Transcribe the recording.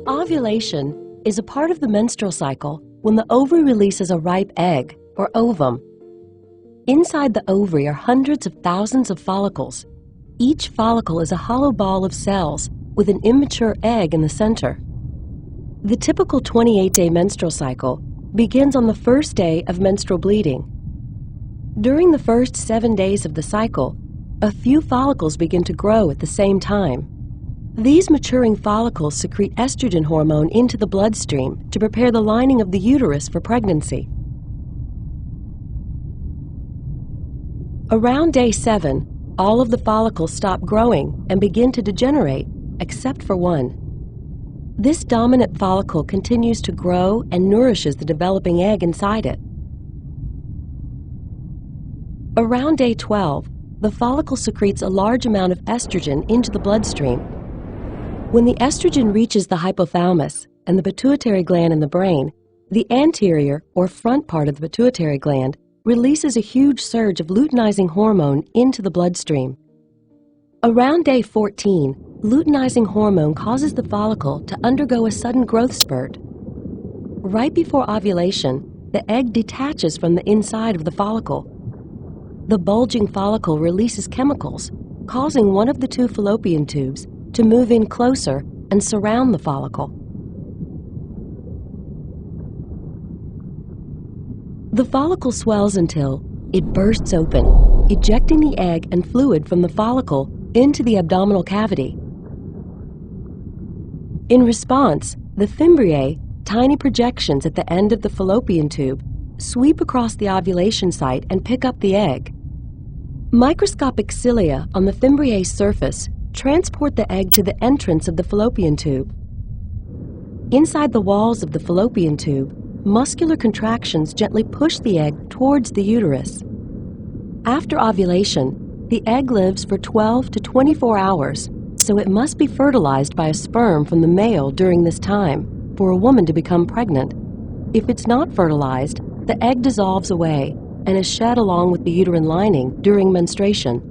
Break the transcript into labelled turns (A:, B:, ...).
A: Ovulation is a part of the menstrual cycle when the ovary releases a ripe egg, or ovum. Inside the ovary are hundreds of thousands of follicles. Each follicle is a hollow ball of cells with an immature egg in the center. The typical 28-day menstrual cycle begins on the first day of menstrual bleeding. During the first 7 days of the cycle, a few follicles begin to grow at the same time. These maturing follicles secrete estrogen hormone into the bloodstream to prepare the lining of the uterus for pregnancy. Around day 7, all of the follicles stop growing and begin to degenerate, except for one. This dominant follicle continues to grow and nourishes the developing egg inside it. Around day 12, the follicle secretes a large amount of estrogen into the bloodstream. When the estrogen reaches the hypothalamus and the pituitary gland in the brain, the anterior or front part of the pituitary gland releases a huge surge of luteinizing hormone into the bloodstream. Around day 14, luteinizing hormone causes the follicle to undergo a sudden growth spurt. Right before ovulation, the egg detaches from the inside of the follicle. The bulging follicle releases chemicals, causing one of the two fallopian tubes to move in closer and surround the follicle. The follicle swells until it bursts open, ejecting the egg and fluid from the follicle into the abdominal cavity. In response, the fimbriae, tiny projections at the end of the fallopian tube, sweep across the ovulation site and pick up the egg. Microscopic cilia on the fimbriae's surface transport the egg to the entrance of the fallopian tube. Inside the walls of the fallopian tube, muscular contractions gently push the egg towards the uterus. After ovulation, the egg lives for 12 to 24 hours, so it must be fertilized by a sperm from the male during this time for a woman to become pregnant. If it's not fertilized, the egg dissolves away and is shed along with the uterine lining during menstruation.